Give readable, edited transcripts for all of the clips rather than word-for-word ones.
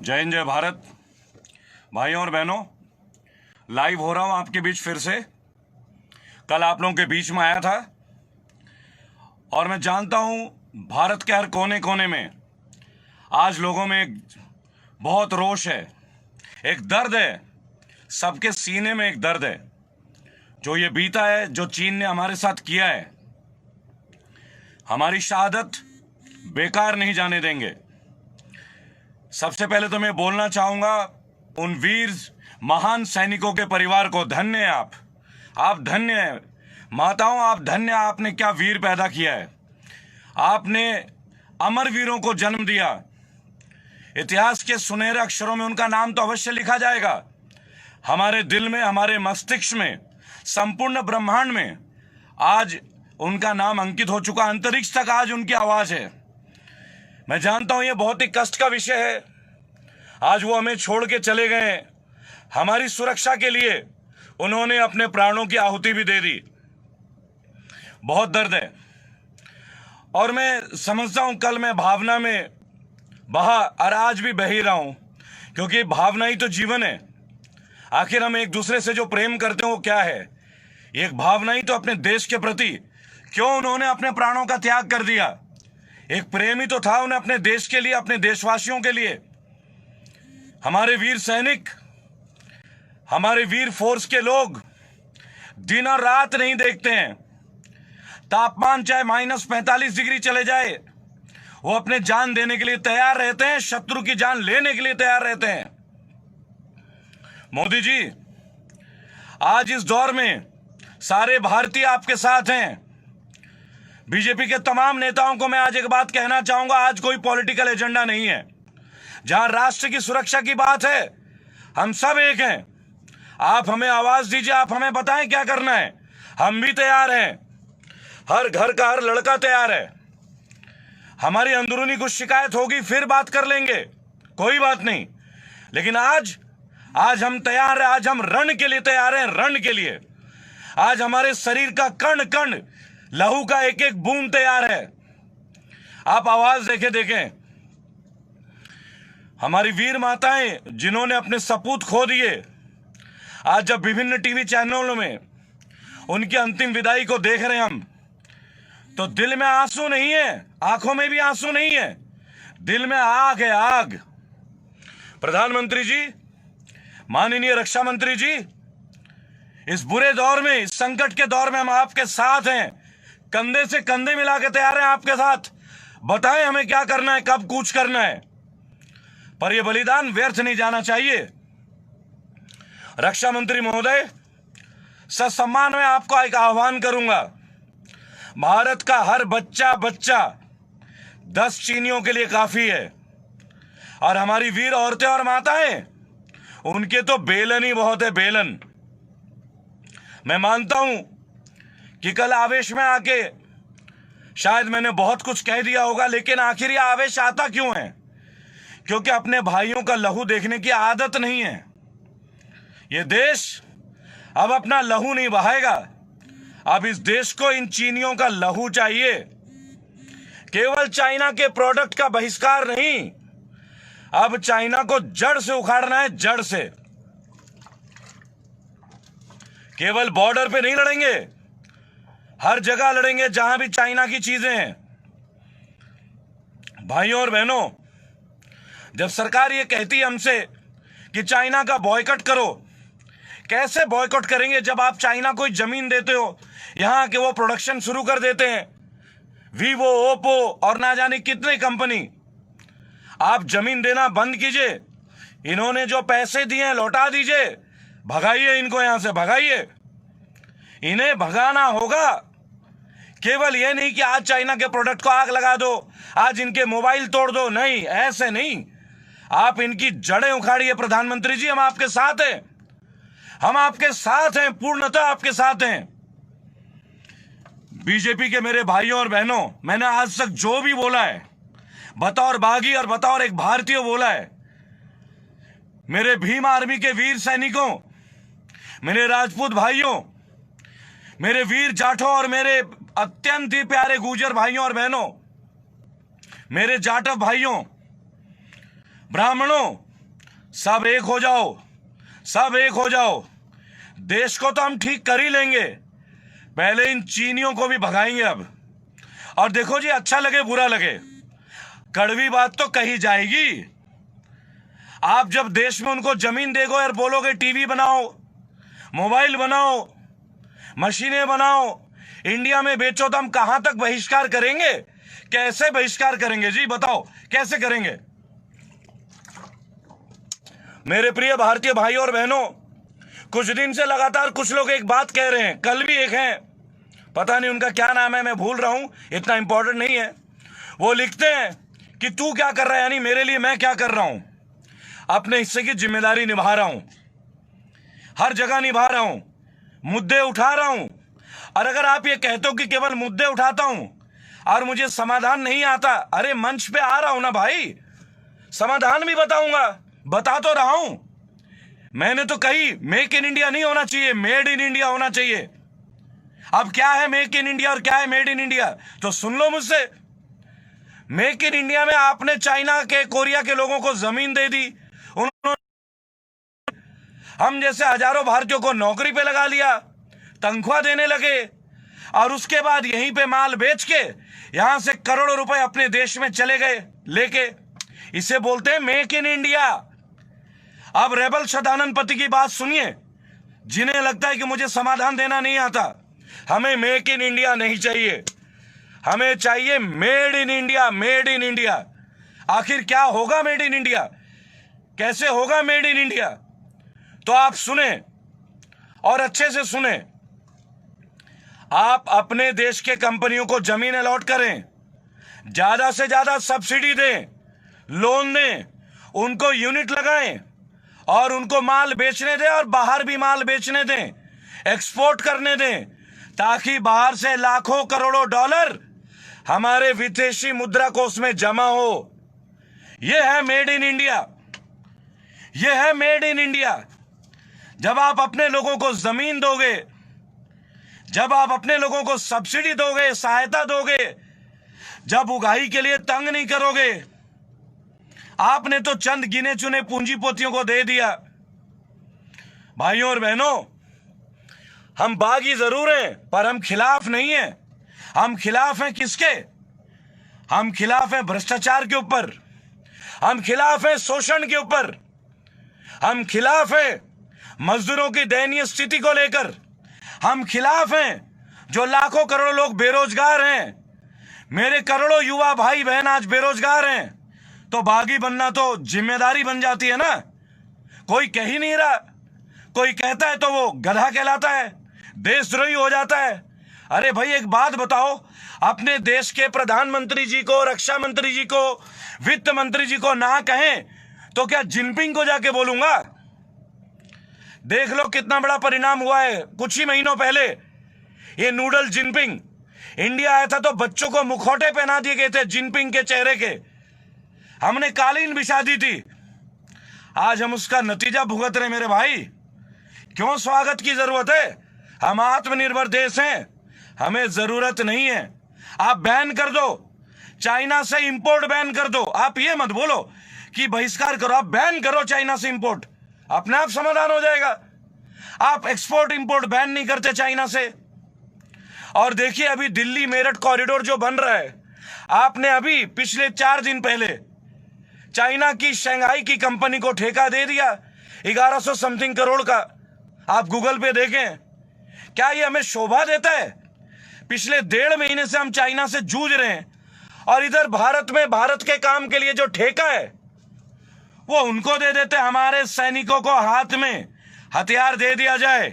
जय हिंद, जय भारत। भाइयों और बहनों, लाइव हो रहा हूं आपके बीच फिर से। कल आप लोगों के बीच में आया था और मैं जानता हूं भारत के हर कोने कोने में आज लोगों में एक बहुत रोष है, एक दर्द है। सबके सीने में एक दर्द है। जो ये बीता है, जो चीन ने हमारे साथ किया है, हमारी शहादत बेकार नहीं जाने देंगे। सबसे पहले तो मैं बोलना चाहूंगा उन वीर महान सैनिकों के परिवार को, धन्य है आप धन्य हैं। माताओं, आप धन्य, आपने क्या वीर पैदा किया है। आपने अमर वीरों को जन्म दिया। इतिहास के सुनहरे अक्षरों में उनका नाम तो अवश्य लिखा जाएगा। हमारे दिल में, हमारे मस्तिष्क में, संपूर्ण ब्रह्मांड में आज उनका नाम अंकित हो चुका। अंतरिक्ष तक आज उनकी आवाज है। मैं जानता हूं यह बहुत ही कष्ट का विषय है। आज वो हमें छोड़ के चले गए। हमारी सुरक्षा के लिए उन्होंने अपने प्राणों की आहुति भी दे दी। बहुत दर्द है और मैं समझता हूं कल मैं भावना में बहा और आज भी बह ही रहा हूं, क्योंकि भावना ही तो जीवन है। आखिर हम एक दूसरे से जो प्रेम करते हैं वो क्या है? एक भावना ही तो अपने देश के प्रति। क्यों उन्होंने अपने प्राणों का त्याग कर दिया? एक प्रेम ही तो था उन्हें अपने देश के लिए, अपने देशवासियों के लिए। हमारे वीर सैनिक, हमारे वीर फोर्स के लोग दिन और रात नहीं देखते हैं। तापमान चाहे -45 डिग्री चले जाए, वो अपने जान देने के लिए तैयार रहते हैं, शत्रु की जान लेने के लिए तैयार रहते हैं। मोदी जी, आज इस दौर में सारे भारतीय आपके साथ हैं। बीजेपी के तमाम नेताओं को मैं आज एक बात कहना चाहूंगा, आज कोई पॉलिटिकल एजेंडा नहीं है। जहां राष्ट्र की सुरक्षा की बात है, हम सब एक हैं। आप हमें आवाज दीजिए, आप हमें बताएं क्या करना है। हम भी तैयार हैं। हर घर का हर लड़का तैयार है। हमारी अंदरूनी कुछ शिकायत होगी फिर बात कर लेंगे, कोई बात नहीं। लेकिन आज हम तैयार हैं। आज हम रण के लिए तैयार हैं, रण के लिए। आज हमारे शरीर का कण कण, लहू का एक एक बूंद तैयार है। आप आवाज देखें। हमारी वीर माताएं जिन्होंने अपने सपूत खो दिए, आज जब विभिन्न टीवी चैनलों में उनकी अंतिम विदाई को देख रहे हैं हम, तो दिल में आंसू नहीं है, आंखों में भी आंसू नहीं है, दिल में आग है, आग। प्रधानमंत्री जी, माननीय रक्षा मंत्री जी, इस बुरे दौर में, इस संकट के दौर में हम आपके साथ हैं। कंधे से कंधे मिला के तैयार हैं आपके साथ। बताएं हमें क्या करना है, कब कूच करना है, पर यह बलिदान व्यर्थ नहीं जाना चाहिए। रक्षा मंत्री महोदय, ससम्मान में आपको एक आह्वान करूंगा। भारत का हर बच्चा 10 चीनियों के लिए काफी है। और हमारी वीर औरतें और माताएं, उनके तो बेलन ही बहुत है, बेलन। मैं मानता हूं कि कल आवेश में आके शायद मैंने बहुत कुछ कह दिया होगा, लेकिन आखिर यह आवेश आता क्यों है? क्योंकि अपने भाइयों का लहू देखने की आदत नहीं है। यह देश अब अपना लहू नहीं बहाएगा। अब इस देश को इन चीनियों का लहू चाहिए। केवल चाइना के प्रोडक्ट का बहिष्कार नहीं, अब चाइना को जड़ से उखाड़ना है, जड़ से। केवल बॉर्डर पे नहीं लड़ेंगे, हर जगह लड़ेंगे जहां भी चाइना की चीजें हैं। भाइयों और बहनों, जब सरकार ये कहती है हमसे कि चाइना का बॉयकॉट करो, कैसे बॉयकॉट करेंगे जब आप चाइना को जमीन देते हो, यहां के वो प्रोडक्शन शुरू कर देते हैं, वीवो, ओप्पो और ना जाने कितने कंपनी। आप जमीन देना बंद कीजिए। इन्होंने जो पैसे दिए हैं लौटा दीजिए। भगाइए इनको, यहां से भगाइए। इन्हें भगाना होगा। केवल यह नहीं कि आज चाइना के प्रोडक्ट को आग लगा दो, आज इनके मोबाइल तोड़ दो, नहीं, ऐसे नहीं। आप इनकी जड़ें उखाड़िए। प्रधानमंत्री जी, हम आपके साथ हैं, हम आपके साथ हैं, पूर्णतः आपके साथ हैं। बीजेपी के मेरे भाइयों और बहनों, मैंने आज तक जो भी बोला है, बतौर बागी और बतौर एक भारतीय बोला है। मेरे भीम आर्मी के वीर सैनिकों, मेरे राजपूत भाइयों, मेरे वीर जाठों और मेरे अत्यंत ही प्यारे गुर्जर भाइयों और बहनों, मेरे जाटव भाइयों, ब्राह्मणों, सब एक हो जाओ, सब एक हो जाओ। देश को तो हम ठीक कर ही लेंगे, पहले इन चीनियों को भी भगाएंगे अब। और देखो जी, अच्छा लगे बुरा लगे, कड़वी बात तो कही जाएगी। आप जब देश में उनको जमीन दोगे और बोलोगे टीवी बनाओ, मोबाइल बनाओ, मशीनें बनाओ, इंडिया में बेचो, तो हम कहां तक बहिष्कार करेंगे? कैसे बहिष्कार करेंगे जी, बताओ कैसे करेंगे? मेरे प्रिय भारतीय भाई और बहनों, कुछ दिन से लगातार कुछ लोग एक बात कह रहे हैं, कल भी एक हैं, पता नहीं उनका क्या नाम है, मैं भूल रहा हूं, इतना इंपॉर्टेंट नहीं है। वो लिखते हैं कि तू क्या कर रहा है, यानी मेरे लिए मैं क्या कर रहा हूं। अपने हिस्से की जिम्मेदारी निभा रहा हूं, हर जगह निभा रहा हूं, मुद्दे उठा रहा हूं। और अगर आप ये कहते हो कि केवल मुद्दे उठाता हूं और मुझे समाधान नहीं आता, अरे मंच पे आ रहा हूं ना भाई, समाधान भी बताऊंगा, बता तो रहा हूं। मैंने तो कही मेक इन इंडिया नहीं होना चाहिए, मेड इन इंडिया होना चाहिए। अब क्या है मेक इन इंडिया और क्या है मेड इन इंडिया, तो सुन लो मुझसे। मेक इन इंडिया में आपने चाइना के, कोरिया के लोगों को जमीन दे दी, उन्होंने हम जैसे हजारों भारतीयों को नौकरी पे लगा लिया, तनख्वाह देने लगे, और उसके बाद यहीं पे माल बेच के यहां से करोड़ों रुपए अपने देश में चले गए लेके। इसे बोलते हैं मेक इन इंडिया। अब रेबल सदानंद पति की बात सुनिए, जिन्हें लगता है कि मुझे समाधान देना नहीं आता। हमें मेक इन इंडिया नहीं चाहिए, हमें चाहिए made in India, made in India. आखिर क्या होगा मेड इन इंडिया, कैसे होगा मेड इन इंडिया? तो आप सुने और अच्छे से सुने। आप अपने देश के कंपनियों को जमीन अलॉट करें, ज्यादा से ज्यादा सब्सिडी दें, लोन दें, उनको यूनिट लगाएं और उनको माल बेचने दें, और बाहर भी माल बेचने दें, एक्सपोर्ट करने दें, ताकि बाहर से लाखों करोड़ों डॉलर हमारे विदेशी मुद्रा कोष में जमा हो। यह है मेड इन इंडिया, यह है मेड इन इंडिया। जब आप अपने लोगों को जमीन दोगे, जब आप अपने लोगों को सब्सिडी दोगे, सहायता दोगे, जब उगाही के लिए तंग नहीं करोगे। आपने तो चंद गिने चुने पूंजीपतियों को दे दिया। भाइयों और बहनों, हम बागी जरूर हैं, पर हम खिलाफ नहीं हैं। हम खिलाफ हैं किसके? हम खिलाफ हैं भ्रष्टाचार के ऊपर, हम खिलाफ हैं शोषण के ऊपर, हम खिलाफ हैं मजदूरों की दयनीय स्थिति को लेकर, हम खिलाफ हैं जो लाखों करोड़ों लोग बेरोजगार हैं। मेरे करोड़ों युवा भाई बहन आज बेरोजगार हैं, तो बागी बनना तो जिम्मेदारी बन जाती है ना। कोई कह ही नहीं रहा, कोई कहता है तो वो गधा कहलाता है, देशद्रोही हो जाता है। अरे भाई एक बात बताओ, अपने देश के प्रधानमंत्री जी को, रक्षा मंत्री जी को, वित्त मंत्री जी को ना कहें तो क्या जिनपिंग को जाके बोलूंगा? देख लो कितना बड़ा परिणाम हुआ है। कुछ ही महीनों पहले ये नूडल जिनपिंग इंडिया आया था तो बच्चों को मुखौटे पहना दिए गए थे जिनपिंग के चेहरे के, हमने कालीन बिछा दी थी। आज हम उसका नतीजा भुगत रहे मेरे भाई। क्यों स्वागत की जरूरत है? हम आत्मनिर्भर देश हैं, हमें जरूरत नहीं है। आप बैन कर दो, चाइना से इंपोर्ट बैन कर दो। आप ये मत बोलो कि बहिष्कार करो, आप बैन करो चाइना से इंपोर्ट, अपने आप समाधान हो जाएगा। आप एक्सपोर्ट इंपोर्ट बैन नहीं करते चाइना से। और देखिए अभी दिल्ली मेरठ कॉरिडोर जो बन रहा है, आपने अभी पिछले 4 दिन पहले चाइना की शंघाई की कंपनी को ठेका दे दिया 1100 समथिंग करोड़ का। आप गूगल पे देखें। क्या ये हमें शोभा देता है? पिछले 1.5 महीने से हम चाइना से जूझ रहे हैं, और इधर भारत में भारत के काम के लिए जो ठेका है वो उनको दे देते। हमारे सैनिकों को हाथ में हथियार दे दिया जाए,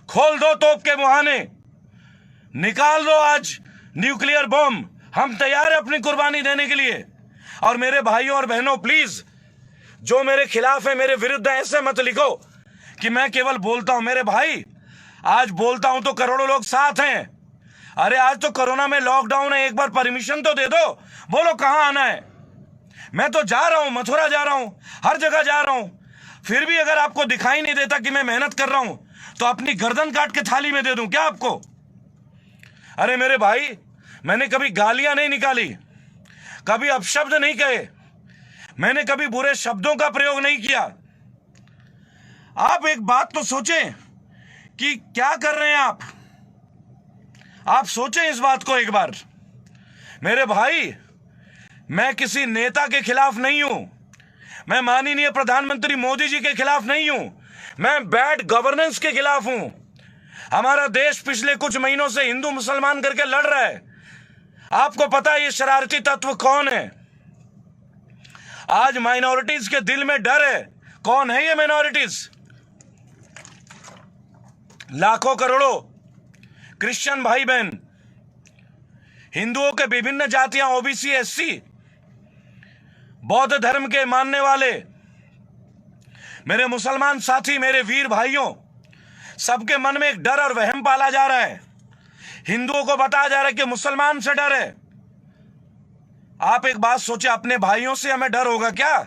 खोल दो तोप के मुहाने, निकाल दो आज न्यूक्लियर बम, हम तैयार हैं अपनी कुर्बानी देने के लिए। और मेरे भाइयों और बहनों प्लीज, जो मेरे खिलाफ है, मेरे विरुद्ध है, ऐसे मत लिखो कि मैं केवल बोलता हूं। मेरे भाई आज बोलता हूं तो करोड़ों लोग साथ हैं। अरे आज तो कोरोना में लॉकडाउन है, एक बार परमिशन तो दे दो, बोलो कहां आना है। मैं तो जा रहा हूं, मथुरा जा रहा हूं, हर जगह जा रहा हूं, फिर भी अगर आपको दिखाई नहीं देता कि मैं मेहनत कर रहा हूं तो अपनी गर्दन काट के थाली में दे दूं क्या आपको? अरे मेरे भाई, मैंने कभी गालियां नहीं निकाली, कभी अपशब्द नहीं कहे। मैंने कभी बुरे शब्दों का प्रयोग नहीं किया। आप एक बात तो सोचें कि क्या कर रहे हैं आप सोचें इस बात को एक बार। मेरे भाई, मैं किसी नेता के खिलाफ नहीं हूं, मैं माननीय प्रधानमंत्री मोदी जी के खिलाफ नहीं हूं, मैं बैड गवर्नेंस के खिलाफ हूं। हमारा देश पिछले कुछ महीनों से हिंदू मुसलमान करके लड़ रहा है। आपको पता है ये शरारती तत्व कौन है? आज माइनॉरिटीज के दिल में डर है। कौन है ये माइनॉरिटीज? लाखों करोड़ों क्रिश्चियन भाई बहन, हिंदुओं के विभिन्न जातियां, ओबीसी, एससी, बौद्ध धर्म के मानने वाले, मेरे मुसलमान साथी, मेरे वीर भाइयों, सबके मन में एक डर और वहम पाला जा रहा है। हिंदुओं को बताया जा रहा है कि मुसलमान से डर है। आप एक बात सोचे, अपने भाइयों से हमें डर होगा क्या?